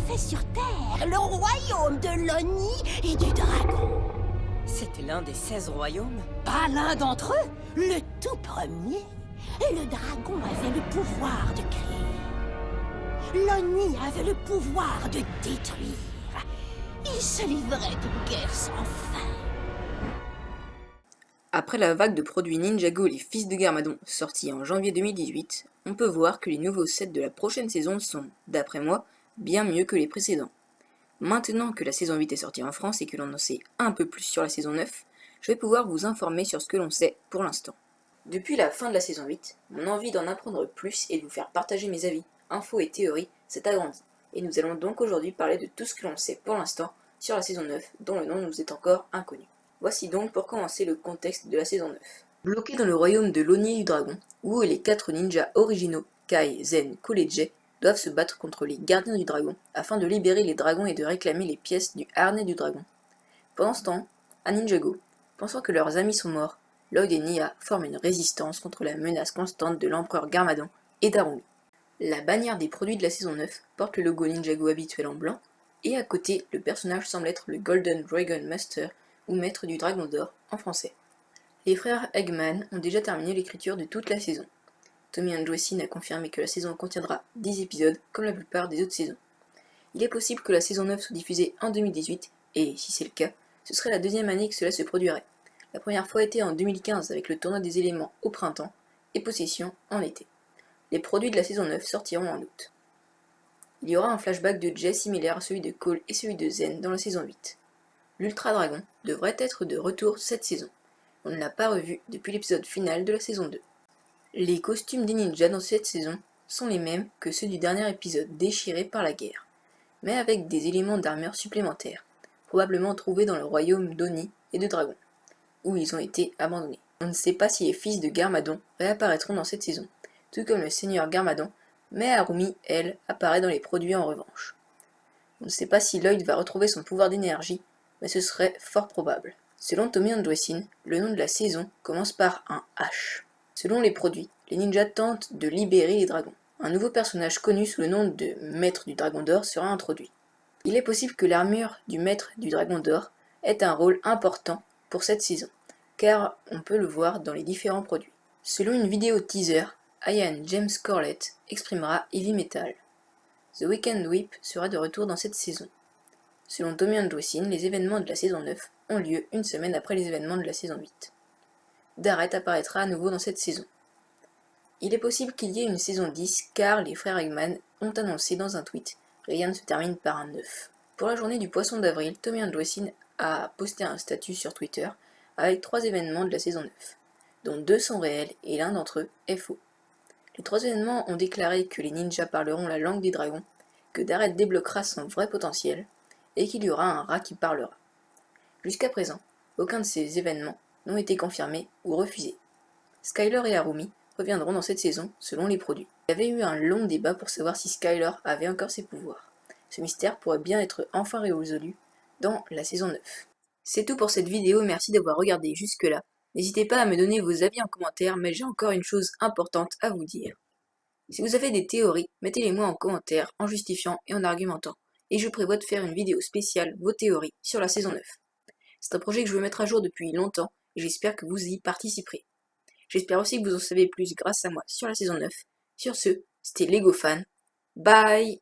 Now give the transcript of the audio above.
fait sur Terre, le royaume de l'Oni et du dragon. C'était l'un des 16 royaumes? Pas l'un d'entre eux, le tout premier. Et le dragon avait le pouvoir de créer. L'Oni avait le pouvoir de détruire. Il se livrait une guerre sans fin. Après la vague de produits Ninjago Les Fils de Garmadon sortis en janvier 2018, on peut voir que les nouveaux sets de la prochaine saison sont, d'après moi, bien mieux que les précédents. Maintenant que la saison 8 est sortie en France et que l'on en sait un peu plus sur la saison 9, je vais pouvoir vous informer sur ce que l'on sait pour l'instant. Depuis la fin de la saison 8, mon envie d'en apprendre plus et de vous faire partager mes avis, infos et théories s'est agrandie, et nous allons donc aujourd'hui parler de tout ce que l'on sait pour l'instant sur la saison 9, dont le nom nous est encore inconnu. Voici donc pour commencer le contexte de la saison 9. Bloqué dans le royaume de l'Oni du Dragon, Wu et les 4 ninjas originaux, Kai, Zen, Cool et Jay, doivent se battre contre les gardiens du dragon afin de libérer les dragons et de réclamer les pièces du harnais du dragon. Pendant ce temps, à Ninjago, pensant que leurs amis sont morts, Lloyd et Nya forment une résistance contre la menace constante de l'empereur Garmadon et d'Arumi. La bannière des produits de la saison 9 porte le logo Ninjago habituel en blanc, et à côté, le personnage semble être le Golden Dragon Master, ou Maître du Dragon d'Or en français. Les frères Eggman ont déjà terminé l'écriture de toute la saison. Tommy Andresen a confirmé que la saison contiendra 10 épisodes comme la plupart des autres saisons. Il est possible que la saison 9 soit diffusée en 2018, et si c'est le cas, ce serait la deuxième année que cela se produirait. La première fois était en 2015 avec le tournoi des éléments au printemps et Possession en été. Les produits de la saison 9 sortiront en août. Il y aura un flashback de Jay similaire à celui de Cole et celui de Zen dans la saison 8. L'Ultra Dragon devrait être de retour cette saison. On ne l'a pas revu depuis l'épisode final de la saison 2. Les costumes des ninjas dans cette saison sont les mêmes que ceux du dernier épisode déchiré par la guerre, mais avec des éléments d'armure supplémentaires, probablement trouvés dans le royaume d'Oni et de Dragon, où ils ont été abandonnés. On ne sait pas si les fils de Garmadon réapparaîtront dans cette saison, tout comme le seigneur Garmadon, mais Arumi, elle, apparaît dans les produits en revanche. On ne sait pas si Lloyd va retrouver son pouvoir d'énergie, mais ce serait fort probable. Selon Tommy Andresen, le nom de la saison commence par un H. Selon les produits, les ninjas tentent de libérer les dragons. Un nouveau personnage connu sous le nom de Maître du Dragon d'Or sera introduit. Il est possible que l'armure du Maître du Dragon d'Or ait un rôle important pour cette saison, car on peut le voir dans les différents produits. Selon une vidéo teaser, Ian James Corlett exprimera Heavy Metal. The Weekend Whip sera de retour dans cette saison. Selon Tommy Andresen, les événements de la saison 9 ont lieu une semaine après les événements de la saison 8. Darret apparaîtra à nouveau dans cette saison. Il est possible qu'il y ait une saison 10 car les frères Eggman ont annoncé dans un tweet « Rien ne se termine par un 9 ». Pour la journée du poisson d'avril, Tommy Andresen a posté un statut sur Twitter avec 3 événements de la saison 9, dont 2 sont réels et l'un d'entre eux est faux. Les 3 événements ont déclaré que les ninjas parleront la langue des dragons, que Darret débloquera son vrai potentiel, et qu'il y aura un rat qui parlera. Jusqu'à présent, aucun de ces événements n'ont été confirmés ou refusés. Skyler et Arumi reviendront dans cette saison selon les produits. Il y avait eu un long débat pour savoir si Skyler avait encore ses pouvoirs. Ce mystère pourrait bien être enfin résolu dans la saison 9. C'est tout pour cette vidéo, merci d'avoir regardé jusque-là. N'hésitez pas à me donner vos avis en commentaire, mais j'ai encore une chose importante à vous dire. Si vous avez des théories, mettez-les-moi en commentaire en justifiant et en argumentant. Et je prévois de faire une vidéo spéciale vos théories sur la saison 9. C'est un projet que je veux mettre à jour depuis longtemps et j'espère que vous y participerez. J'espère aussi que vous en savez plus grâce à moi sur la saison 9. Sur ce, c'était LegoFan. Bye!